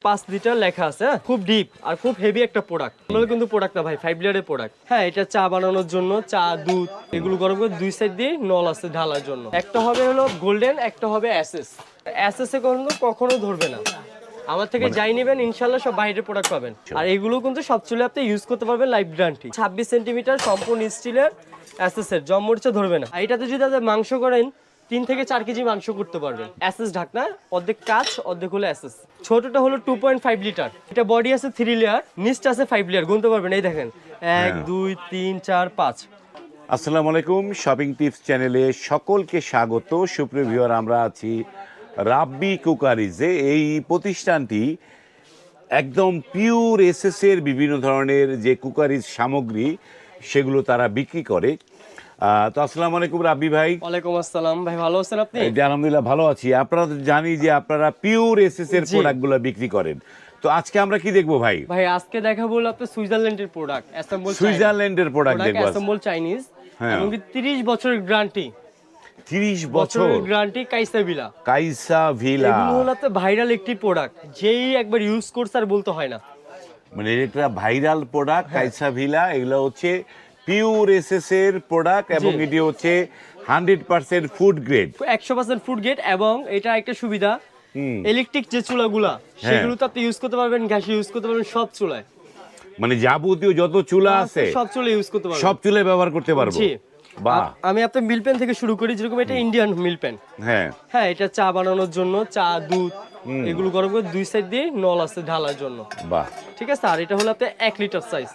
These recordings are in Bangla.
5 লিটার লেখা আছে, খুব ডিপ আর খুব হেভি একটা প্রোডাক্ট। আমরা কিন্তু প্রোডাক্ট না ভাই, 5 লিটারের প্রোডাক্ট। হ্যাঁ, এটা চা বানানোর জন্য, চা দুধ এগুলো গরম করে দুই সাইড দিয়ে নল আছে ঢালার জন্য। একটা হবে হলো গোল্ডেন, একটা হবে এসএস। এসএস এ কখনো ধরবে না। আমার থেকে যাই নেবেন ইনশাল্লাহ সব বাইরের প্রোডাক্ট পাবেন। আর এগুলো কিন্তু সব চুলে আপনি ইউজ করতে পারবেন লাইফ গ্যারান্টি। 26 সেন্টিমিটার সম্পূর্ণ স্টিলের এসএস এর, জম মরিচা ধরবে না। আর এটাতে যদি আপনি মাংস করেন 3 থেকে 4 কেজি মাংস করতে পারবেন। এসএস ঢাকনা, অর্ধেক কাঁচ অর্ধেক হলো এসএস। ছোটটা হলো 2.5 লিটার। এটা বডি আছে 3 লেয়ার, নিচটা আছে 5 লেয়ার। গুনতে পারবেন, এই দেখেন 1 2 3 4 5। আসসালামু আলাইকুম, শপিং টিপস চ্যানেলে সকলকে স্বাগত। সুপ্রিয় ভিউয়ার, আমরা আছি রাব্বি কুকারিজে। এই প্রতিষ্ঠানটি একদম পিওর এসএস এর বিভিন্ন ধরনের যে কুকারিজ সামগ্রী সেগুলো তারা বিক্রি করে। তো আসসালামু আলাইকুম রাব্বি ভাই। ওয়ালাইকুম আসসালাম ভাই, ভালো আছেন আপনি? আলহামদুলিল্লাহ ভালো আছি। আপনারা জানি যে আপনারা পিওর এসএস এর প্রোডাক্টগুলো বিক্রি করেন। তো আজকে আমরা কি দেখবো ভাই? ভাই আজকে দেখাবো আপনি সুইজারল্যান্ডের প্রোডাক্ট, অ্যাসেম্বল সুইজারল্যান্ডের প্রোডাক্ট দেখবো। অ্যাসেম্বল চাইনিজ, হ্যাঁ। এবং 30 বছরের গ্যারান্টি। 30 বছর গ্যারান্টি। কাইসা ভিলা। এগুলো হলো আপনার ভাইরাল একটি প্রোডাক্ট, যেই একবার ইউজ করছে আর বলতে হয় না। মানে এটা ভাইরাল প্রোডাক্ট কাইসা ভিলা। এগুলো হচ্ছে পিওর এসএস এর প্রোডাক্ট এবং এটি হচ্ছে 100% ফুড গ্রেড। 100% food grade. এবং এটা একটা সুবিধা, ইলেকট্রিক যে চুলাগুলা সেগুলোতে আপনি ইউজ করতে পারবেন, গ্যাসে ইউজ করতে পারবেন, সব চুলায়। মানে যাবতীয় যত চুলা আছে সব চুলা ইউজ করতে পারবেন, সব চুলায় ব্যবহার করতে পারবো। বাহ। আমি আপনার মিল প্যান থেকে শুরু করি, যেরকম এটা ইন্ডিয়ান মিল প্যান। হ্যাঁ, এটা চা বানানোর জন্য, চা দুধ এগুলো গরম করে দুই সাইড দিয়ে নল আছে ঢালার জন্য। বাহ, ঠিক আছে। আর এটা হলো আপনার 1 লিটার সাইজ।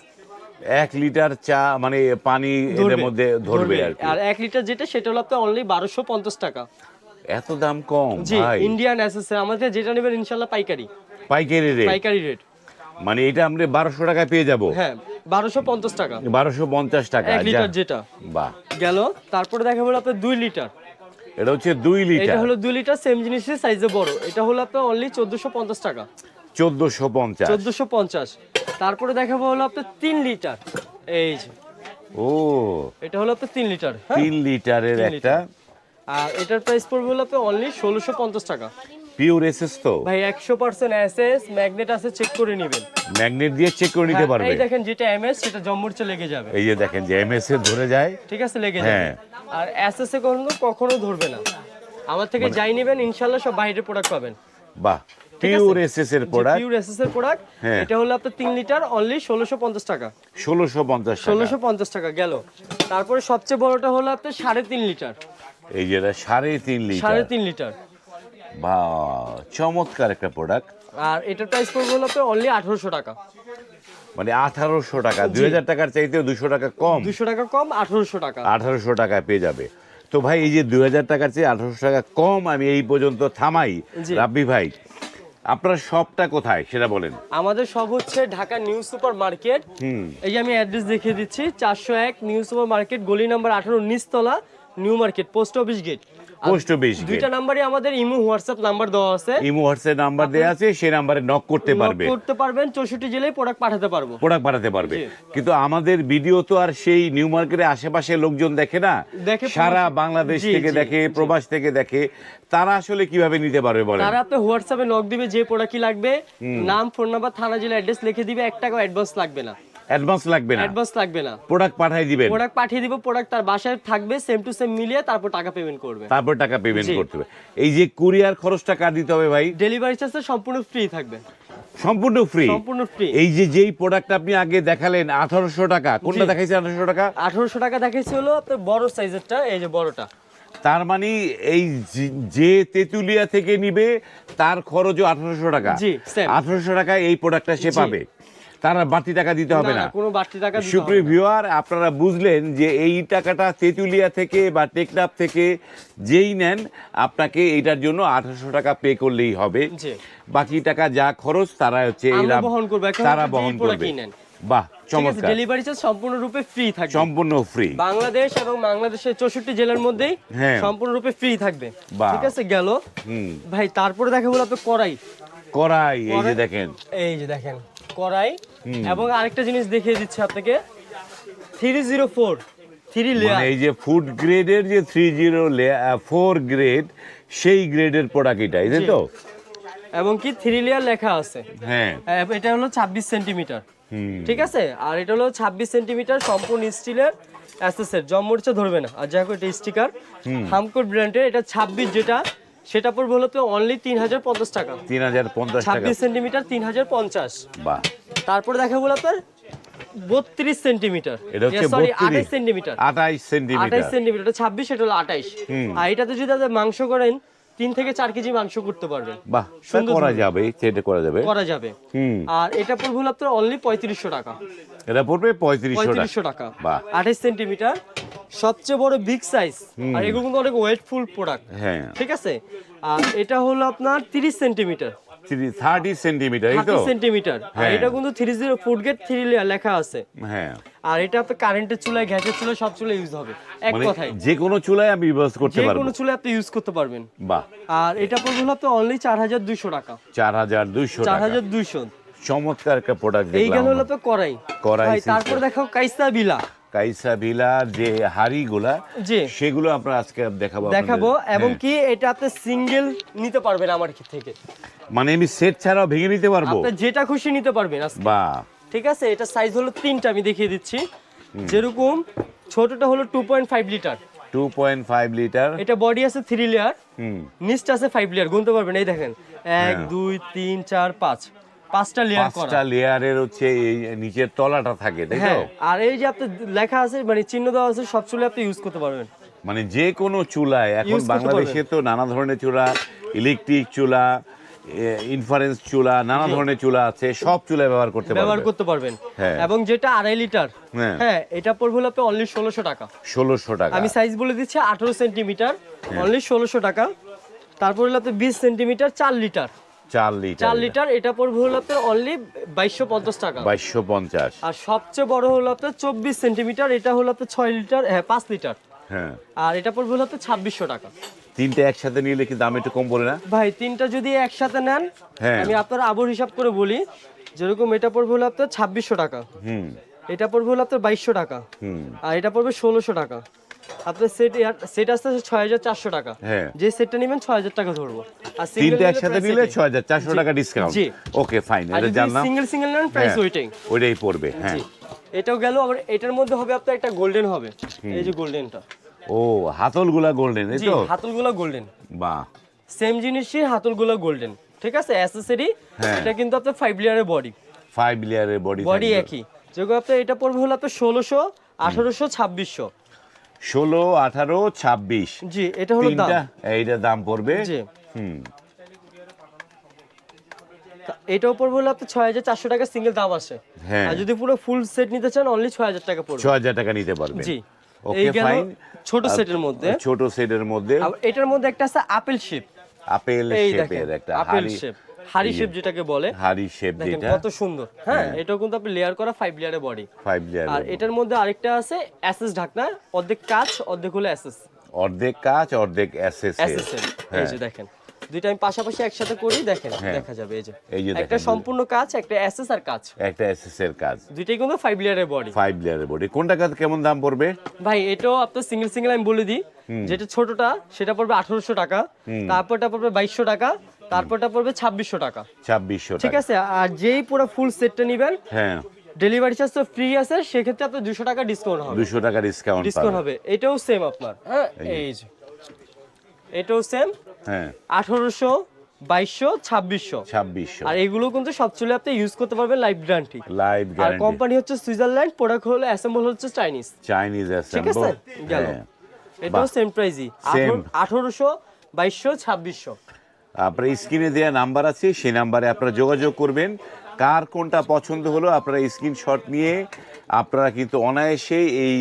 1 লিটার চা মানে পানি এর মধ্যে ধরবে আর কি। আর 1 লিটার যেটা, সেটা হলো আপনার অনলি 1250 টাকা। এত দাম কম জি, ভাই? ইন্ডিয়ান এসএস আমাদের যেটা নেবেন ইনশাআল্লাহ পাইকারি পাইকারি রেট। মানে এটা আমরা 1200 টাকায় পেয়ে যাব। হ্যাঁ, 1250 টাকা। 1250 টাকা 1 লিটার যেটা। বাহ। গেল। তারপরে দেখাবো আপনার 2 লিটার। এটা হচ্ছে 2 লিটার। এটা হলো 2 লিটার, সেম জিনিসের সাইজে বড়। এটা হলো আপনার অনলি 1450 টাকা। 1450। তারপরে দেখাবো হলো আপনার 3 লিটার। এই যে, ও, এটা হলো আপনার 3 লিটার। 3 লিটারের 3 একটা। লিটার। আর এটার প্রাইস পড়বে হলো আপনার অনলি 1650 টাকা। পিওর এসএস তো ভাই 100% এসএস, ম্যাগনেট আছে, চেক করে নেবেন। ম্যাগনেট দিয়ে চেক করে নিতে পারবে। এই দেখেন, যেটা এমএস সেটা জম্মুরচে লেগে যাবে। এই যে দেখেন যে এমএস এ ধরে যায়। ঠিক আছে, লেগে যাবে। আর এসএস এ কখনো ধরবে না। আমার থেকে যাই নেবেন ইনশাআল্লাহ সব বাইরের প্রোডাক্ট পাবেন। বাহ, পিওর এসএস এর প্রোডাক্ট। পিওর এসএস এর প্রোডাক্ট। এটা হলো আপনার 3 লিটার অনলি 1650 টাকা। 1650 টাকা গেল। তারপরে সবচেয়ে বড়টা হলো আপনার 3.5 লিটার। এই যেটা 3.5 লিটার। 3.5 লিটার। বাহ, চমৎকার একটা প্রোডাক্ট। আর এটার প্রাইস পড়বে হলো আপনার অনলি 1800 টাকা। মানে 1800 টাকা। 2000 টাকার চাইতেও 200 টাকা কম। 200 টাকা কম, 1800 টাকা। 1800 টাকায় পেয়ে যাবে। তো ভাই, এই যে 2000 টাকার চেয়ে 1800 টাকা কম, আমি এই পর্যন্ত থামাই। রাব্বি ভাই, আপনার শপটা কোথায় সেটা বলেন। আমাদের সব হচ্ছে ঢাকা নিউ সুপার মার্কেট। এই যে আমি অ্যাড্রেস দেখিয়ে দিচ্ছি, 401 নিউ সুপার মার্কেট, গলি নাম্বার 18, নিচতলা, new market, post office gate. দুইটা নাম্বারই আমাদের ইমো হোয়াটসঅ্যাপ নাম্বার দেওয়া আছে। ইমো হোয়াটসঅ্যাপ নাম্বার দেওয়া আছে, সেই নাম্বারে নক করতে পারবেন। 64 জেলায় প্রোডাক্ট পাঠাতে পারবে। কিন্তু আমাদের ভিডিও তো আর সেই নিউ মার্কেটের আশেপাশে লোকজন দেখে না, সারা বাংলাদেশ থেকে দেখে, প্রবাস থেকে দেখে। তারা আসলে কিভাবে নিতে পারবে বলেন? তারা আপনি হোয়াটসঅ্যাপে নক দিবে, যে প্রোডাক্ট কি লাগবে, নাম, ফোন নাম্বার, থানা, জেলা, অ্যাড্রেস লিখে দিবে। 1 টাকা অ্যাডভান্স লাগবে না। অ্যাডভান্স লাগবে না। প্রোডাক্ট পাঠিয়ে দিব। প্রোডাক্ট তার বাসায় থাকবে, সেম টু সেম মিলিয়ে তারপর টাকা পেমেন্ট করবে। করতে হবে। এই যে কুরিয়ার খরচটা কার দিতে হবে ভাই? ডেলিভারি চার্জ সম্পূর্ণ ফ্রি থাকবে। সম্পূর্ণ ফ্রি। এই যে যেই প্রোডাক্ট আপনি আগে দেখালেন 1800 টাকা, কোনটা দেখাইছে 1800 টাকা? 1800 টাকা দেখাইছে হলো আপনার বড় সাইজেরটা, এই যে বড়টা। তার মানে এই যে তেতুলিয়া থেকে নিবে তার খরচও 1800 টাকা। 1800 টাকায় এই প্রোডাক্টটা সে পাবে, তারা বাড়তি টাকা দিতে হবে না। কোনো বাড়তি টাকা দিতে হবে না। সুপ্রিয় ভিউয়ার, আপনারা বুঝলেন যে এই টাকাটা তেতুলিয়া থেকে বা টেকনাফ থেকে যেই নেন, আপনাকে এইটার জন্য 1800 টাকা পে করলেই হবে। বাকি টাকা যা খরচ তারা হচ্ছে তারা বহন করবে। বাহ, চমৎকার। ডেলিভারি চার্জ সম্পূর্ণরূপে ফ্রি থাকবে। সম্পূর্ণ ফ্রি। বাংলাদেশ এবং বাংলাদেশের 64 জেলার মধ্যেই সম্পূর্ণরূপে ফ্রি থাকবে। ঠিক আছে, গেল ভাই। তারপরে দেখাবো আপনার কড়াই। এই যে দেখেন, কড়াই। এবং আরেকটা জিনিস দেখিয়ে দিচ্ছি আপনাকে, 304 3 লেয়ার। এই যে ফুড গ্রেডের যে 304 গ্রেড, সেই গ্রেডের প্রোডাক্ট এটা, এই তো এবং কি 3 লেয়ার লেখা আছে। হ্যাঁ এটা হলো 26 সেন্টিমিটার, হুম ঠিক আছে। আর এটা হলো 26 সেন্টিমিটার সম্পূর্ণ স্টিলের অ্যাসেসের, জমমরিচা ধরবে না। আর যাই হোক এটা স্টিকার হামকোট ব্র্যান্ডের, এটা 26 যেটা সেটা পড়বে হলো তো অনলি 3050 টাকা। 3050 টাকা 26 সেন্টিমিটার 3050। বাহ তারপরে দেখা বলো আপনার 32 সেন্টিমিটার, এটা হচ্ছে সরি 32 28 সেন্টিমিটার। 28 সেন্টিমিটার 28 সেন্টিমিটার, এটা 26, এটা হলো 28। আর এটাতে যদি আপনি মাংস করেন 3 থেকে 4 কেজি মাংস করতে পারবেন। বাহ সুন্দর করা ধরবে। যাবে, সেটা করা যাবে। করা যাবে। হুম আর এটা পড়বে হলো আপনার অনলি 3500 টাকা। এটা পড়বে 3500 টাকা 3500 টাকা। বাহ 28 সেন্টিমিটার সবচেয়ে বড় বিগ সাইজ। আর এগুলো কিন্তু অনেক ওয়েটফুল প্রোডাক্ট, হ্যাঁ ঠিক আছে। আর এটা হলো আপনার 30 সেন্টিমিটার 30 সেন্টিমিটার এই তো 30 সেন্টিমিটার। আর হ্যাঁ। এটা কিন্তু 30 ফুড গেট 3 লেয়ার লেখা আছে। হ্যাঁ আর এটা আপনার কারেন্টের চুলায়, গ্যাসের চুলায়, সব চুলায় ইউজ হবে এক মানে কথায়। যে কোনো চুলায় আমি ব্যবহার করতে যে পারবো। কোনো চুলায় আপনি ইউজ করতে পারবেন। বাহ আর এটা পড়বে হলো আপনার অনলি 4200 টাকা। 4200 টাকা 4200। চমৎকার একটা প্রোডাক্ট এই গেল দেখলাম হলো আপনার কড়াই। কড়াই ভাই, system। তারপর দেখাও কাইসা বিলা। কাইসা বিলার যে হাড়িগুলা জি সেগুলো আমরা আজকে দেখাবো দেখাবো। আপনাদের। এবং হ্যাঁ। কি এটা আপনি সিঙ্গেল নিতে পারবেন আমার থেকে, মানে আমি সেট ছাড়াও ভেঙে নিতে পারবো। আপনি যেটা খুশি নিতে পারবেন আজকে। বাহ ঠিক আছে, এটা সাইজ হলো 3টা, আমি দেখিয়ে দিচ্ছি। যেরকম ছোটটা হলো 2.5 লিটার, 2.5 লিটার এটা বডি আছে 3 লেয়ার, হুম নিচটা আছে 5 লেয়ার, গুনতে পারবেন। এই দেখেন 1 2 3 4 5, 5টা লেয়ার করা। 5টা লেয়ারের হচ্ছে এই নিচের তলাটা থাকে তাই তো। হ্যাঁ, আর এই যে আপনি লেখা আছে মানে চিহ্ন দেওয়া আছে, সব চুলে আপনি ইউজ করতে পারবেন। মানে যে কোনো চুলায় এখন Use করতে বাংলাদেশে তো নানা ধরনের চুলা, ইলেকট্রিক চুলা, ইনফারেন্স চুলা, নানা ধরনের চুলা আছে, সব চুলায় ব্যবহার করতে করতে পারবেন। হ্যাঁ। এবং যেটা 2.5 লিটার, হ্যাঁ। হ্যাঁ, এটা পড়বে হলো আপনার অনলি 1600 টাকা। 1600 টাকা আমি সাইজ বলে দিচ্ছি 18 সেন্টিমিটার, অনলি 1600 টাকা। তারপর হলো আপনার 20 সেন্টিমিটার 4 লিটার, 4 লিটার 4 লিটার, এটা পড়বে হলো আপনার অনলি 2250 টাকা। 2250 আর সবচেয়ে বড় হলো আপনার 24 সেন্টিমিটার, এটা হলো আপনার 6 লিটার, হ্যাঁ 5 লিটার। হ্যাঁ আর এটা পড়বে হলো আপনার 2600 টাকা। তিনটে একসাথে নিলে কি দাম একটু কম পড়ে না? ভাই, তিনটা যদি একসাথে নেন, হ্যাঁ। আমি আপনার আবর হিসাব করে বলি, যেরকম এটা পড়বে হলো আপনার 2600 টাকা, হুম এটা পড়বে হলো আপনার 2200 টাকা, হুম আর এটা পড়বে 1600 টাকা। আপনার সেট আসতে 6400 টাকা। হ্যাঁ। যে সেটটা নেবেন 6000 টাকা ধরবো। আর তিনটে একসাথে নিলে 6400 টাকা ডিসকাউন্ট। জি। ওকে ফাইন, আর এটা যদি জানলাম। সিঙ্গেল সিঙ্গেল নেন প্রাইস হ্যাঁ, ওইটাই। ওইটাই পড়বে। হ্যাঁ জি, এটাও গেল। আবার এটার মধ্যে হবে আপনার একটা গোল্ডেন হবে, এই যে গোল্ডেনটা। ও হাতলগুলা গোল্ডেন এই জি, তো। হাতলগুলো গোল্ডেন, বাহ সেম জিনিসই, হাতলগুলো গোল্ডেন, ঠিক আছে। অ্যাকসেসরি, হ্যাঁ। এটা কিন্তু আপনার 5 লেয়ারের বডি, 5 লেয়ারের বডি বডি একই। যেগুলো আপনার এটা পড়বে হলো আপনার 1600 1800 2600। 16 18 26 জি, এটা হলো দাম। তিনটা এইটা দাম পড়বে। জি, হুম এটাও পড়বে হলো আপনার 6400 টাকা সিঙ্গেল দাম আছে। হ্যাঁ। আর যদি পুরো ফুল সেট নিতে চান অনলি 6000 টাকা পড়বে। 6000 টাকা নিতে পারবে। জি, ওকে এই গেল ফাইন। ছোট সেটের মধ্যে। ছোট সেটের মধ্যে আর এটার মধ্যে একটা আছে আপেল শেপ, আপেল এই শেপের দেখেন একটা আপেল হাড়ি, শেপ, হাড়ি শেপ যেটাকে বলে, হাড়ি শেপ দেখেন যেটা কত সুন্দর। হ্যাঁ, এটাও কিন্তু আপনি লেয়ার করা 5 লেয়ারের বডি। 5 লেয়ার। আর এটার মধ্যে আরেকটা আছে এসএস ঢাকনা, অর্ধেক কাচ অর্ধেক হলো এসএস। অর্ধেক কাচ অর্ধেক এসএস। এসএস এই হ্যাঁ যে দেখেন, দুইটা আমি পাশাপাশি একসাথে করি, দেখেন হ্যাঁ। দেখা যাবে। এই যে একটা দেখেন, সম্পূর্ণ কাচ, একটা এসএস আর কাচ, একটা এসএস এর কাজ, দুইটাই কিন্তু 5 লেয়ারের বডি। 5 লেয়ারের বডি। কোনটা কাজ কেমন দাম পড়বে? ভাই, এটাও আপনার সিঙ্গেল সিঙ্গেল আমি বলে দিই। যেটা ছোটটা সেটা পড়বে 1800 টাকা, তারপরটা পড়বে 2200 টাকা, তারপরটা পড়বে 2600 টাকা। 2600 ঠিক টাকা। আছে। আর যেই পুরো ফুল সেটটা নেবেন, হ্যাঁ ডেলিভারি চার্জ তো ফ্রি আছে, সেক্ষেত্রে আপনার 200 টাকা ডিসকাউন্ট হবে। 200 টাকা ডিসকাউন্ট ডিসকাউন্ট হবে। এটাও সেম আপনার, হ্যাঁ এই যে এটাও সেম, হ্যাঁ 1800 2200 2600। 2600 আর এগুলো কিন্তু সব চুলে আপনি ইউজ করতে পারবেন লাইফ গ্যারান্টি। লাইভ আর গ্যারান্টি। কোম্পানি হচ্ছে সুইজারল্যান্ড, প্রোডাক্ট হলো অ্যাসেম্বল হচ্ছে চাইনিজ। চাইনিজ ঠিক আছে, অ্যাসেম্বল। গেল। হ্যাঁ এটাও সেম প্রাইসই, Same। 1800 2200 2600। আপনার স্ক্রিনে দেওয়া নাম্বার আছে, সেই নাম্বারে আপনারা যোগাযোগ করবেন। কার কোনটা পছন্দ হলো আপনারা স্ক্রিনশট নিয়ে আপনারা কিন্তু অনায়াসে এই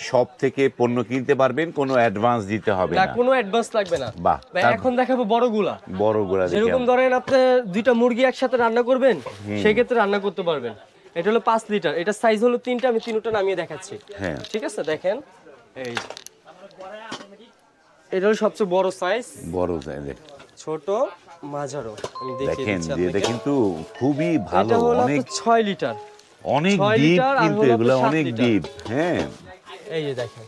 শপ থেকে পণ্য কিনতে পারবেন, কোনো অ্যাডভান্স দিতে হবে না, না। কোনো অ্যাডভান্স লাগবে না। বাহ, ভাই, তার- এখন দেখাবো বড়গুলা। বড়গুলা দেখে যেরকম ধরেন আপনি দুইটা মুরগি একসাথে রান্না করবেন, সেই ক্ষেত্রে রান্না করতে পারবেন। এটা হলো 5 লিটার, এটা সাইজ হলো 3টা, আমি 3টা নামিয়ে দেখাচ্ছি। হ্যাঁ ঠিক আছে, দেখেন এই যে। এটা হলো সবচেয়ে বড় সাইজ, বড় দেখ ছোট মাঝারো আমি দেখিয়ে দেখেন দিচ্ছি যে এটা আপনাকে। কিন্তু খুবই ভালো, এটা হলো অনেক 6 লিটার, অনেক 6 ডিপ লিটার আর কিন্তু হলো এগুলো 7 অনেক লিটার। ডিপ। হ্যাঁ এই যে দেখেন,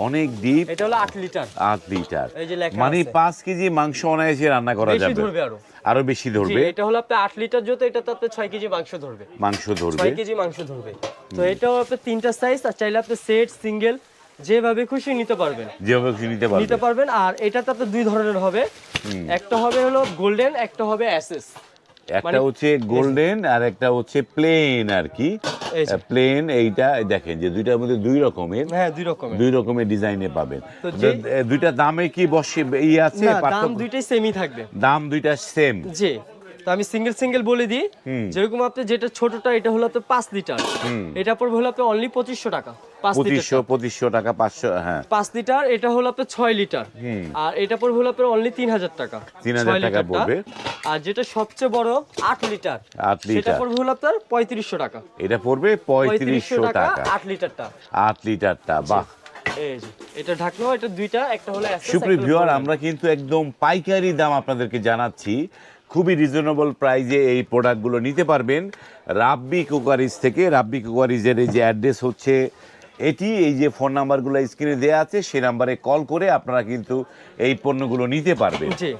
অনেক ডিপ। এটা হলো 8 লিটার। 8 লিটার এই যে লেখা মানে আছে। 5 কেজি মাংস অনায়াসে রান্না করা বেশি যাবে। ধরবে আরো। আরো বেশি জি, ধরবে, এটা হলো আপনার 8 লিটার যত, এটা তো আপনার 6 কেজি মাংস ধরবে। মাংস ধরবে। 6 কেজি মাংস ধরবে। তো এটাও আপনার তিনটা সাইজ, আর চাইলে আপনি সেট সিঙ্গেল যেভাবে খুশি নিতে পারবেন। যেভাবে খুশি নিতে নিতে পারবে। পারবেন। আর এটাতে আপনার দুই ধরনের হবে, একটা হবে হলো গোল্ডেন, একটা হবে এসএস। একটা হচ্ছে গোল্ডেন আর একটা হচ্ছে প্লেন আর কি। এই যে। প্লেন এইটা দেখেন যে দুইটার মধ্যে দুই রকমের, হ্যাঁ, দুই রকমের। দুই রকমের ডিজাইনে পাবেন। তো যে- দুইটা দামে কি বসে আছে না, দাম পার্থক্য? দুইটাই সেমই থাকবে। দাম দুইটা সেম। জি। তো আমি সিঙ্গেল সিঙ্গেল বলে দিই। যেরকম আপনি যেটা ছোটটা, এটা হলো আপনার 5 লিটার, এটা পড়বে হলো আপনার অনলি 2500 টাকা। 5 লিটার, 2500 টাকা, 500, হ্যাঁ 5 লিটার এটা হলো আপনার 6 লিটার। আর এটা পড়বে হলো আপনার অনলি 3000 টাকা। 3000 6 টাকা লিটারটা। পড়বে। আর যেটা সবচেয়ে বড় 8 লিটার, 8 সেটা লিটার পড়বে হলো আপনার 3500 টাকা। এটা পড়বে 3500 টাকা। 8 লিটারটা। 8 লিটারটা, বাহ। এই যে এটা ঢাকনা, এটা দুইটা, একটা হলো এসএস, সুপ্রিয় ভিউয়ার, আমরা কিন্তু একদম পাইকারি দাম আপনাদেরকে জানাচ্ছি। খুবই রিজনেবল প্রাইজে এই প্রোডাক্টগুলো নিতে পারবেন রাব্বি কুকারিজ থেকে। রাব্বি কুকারিজের এই যে অ্যাড্রেস হচ্ছে এটি, এই যে ফোন নাম্বারগুলো স্ক্রিনে দেওয়া আছে, সেই নাম্বারে কল করে আপনারা কিন্তু এই পণ্যগুলো নিতে পারবেন। জি।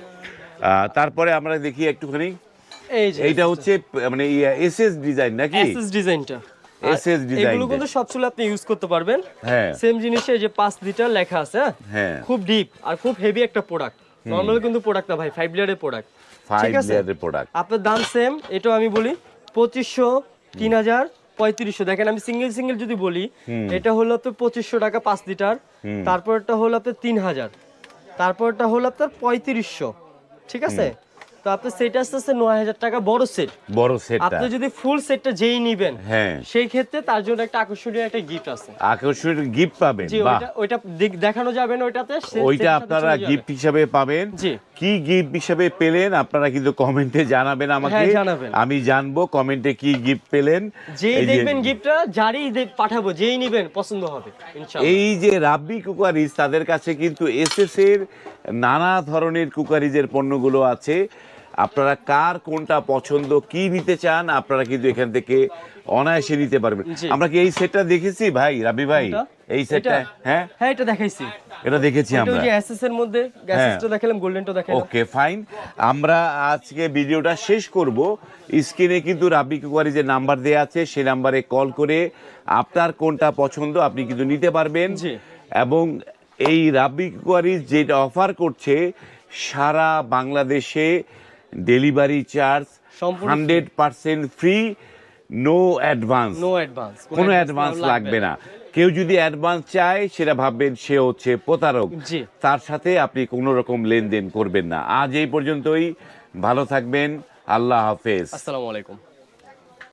তারপরে আমরা দেখি একটুখানি, এই যে এইটা হচ্ছে মানে এসএস ডিজাইন নাকি? এসএস ডিজাইনটা। এসএস ডিজাইন, এগুলো কিন্তু সবচুলো আপনি ইউজ করতে পারবেন। হ্যাঁ সেম জিনিসে যে 5 লিটার লেখা আছে, হ্যাঁ, খুব ডিপ আর খুব হেভি একটা প্রোডাক্ট। নরমাল কিন্তু প্রোডাক্ট না ভাই, 5 লেয়ারের প্রোডাক্ট। 5 লেয়ারের প্রোডাক্ট। আপনার দাম সেম, এটাও আমি বলি 2500, 3000, 3500। দেখেন আমি সিঙ্গেল সিঙ্গেল যদি বলি, এটা হলো আপনার 2500 টাকা 5 লিটার, তারপরটা হলো আপনার 3000, তারপরটা হলো আপনার 3500। ঠিক আছে? তো আপনি সেট আসতেছে 9000 টাকা বড় সেট। বড় সেটটা আপনি যদি ফুল সেটটা যেই নিবেন, হ্যাঁ, সেই ক্ষেত্রে তার জন্য একটা আকর্ষণীয় একটা গিফট আছে। আকর্ষণীয় গিফট পাবেন। জি, বাহ, ওইটা দেখানো যাবে না ওইটাতে, ওইটা আপনারা গিফট হিসাবে পাবেন। জি। কি গিফট হিসাবে পেলেন আপনারা কিন্তু কমেন্টে জানাবেন আমাকে। হ্যাঁ, জানাবেন। আমি জানবো কমেন্টে কি গিফট পেলেন। যেই এই যে- দেখবেন গিফটটা, যারই পাঠাবো, যেই নিবেন পছন্দ হবে ইনশাআল্লাহ। এই যে রাব্বি কুকারিজ, তাদের কাছে কিন্তু এসএস এর নানা ধরনের কুকারিজের পণ্যগুলো আছে। আপনারা কার কোনটা পছন্দ, কি নিতে চান, আপনারা কিন্তু এখান থেকে অনায়াসে নিতে পারবেন। জি। আমরা কি এই সেটটা দেখেছি ভাই, রাব্বি ভাই? কোনটা? এই সেটটা, এটা? হ্যাঁ হ্যাঁ, এটা দেখাইছি। এটা দেখেছি এটা আমরা। ওই যে এসএস এর মধ্যে, এসএসটা দেখালাম, গোল্ডেনটা দেখালাম। ওকে ফাইন, আমরা আজকে ভিডিওটা শেষ করব। স্ক্রিনে কিন্তু রাব্বি কুকারিজের নাম্বার দেওয়া আছে, সেই নাম্বারে কল করে আপনার কোনটা পছন্দ আপনি কিন্তু নিতে পারবেন। জি। এবং এই রাব্বি কুকারিজ যেটা অফার করছে, সারা বাংলাদেশে ডেলিভারি চার্জ সম্পূর্ণ 100% free, no advance. No advance, কোনো অ্যাডভান্স লাগবে না। কেউ যদি অ্যাডভান্স চায়, সেটা ভাববেন সে হচ্ছে প্রতারক। জি। তার সাথে আপনি কোনো রকম লেনদেন করবেন না। আজ এই পর্যন্তই, ভালো থাকবেন, আল্লাহ হাফেজ। আসসালামু আলাইকুম।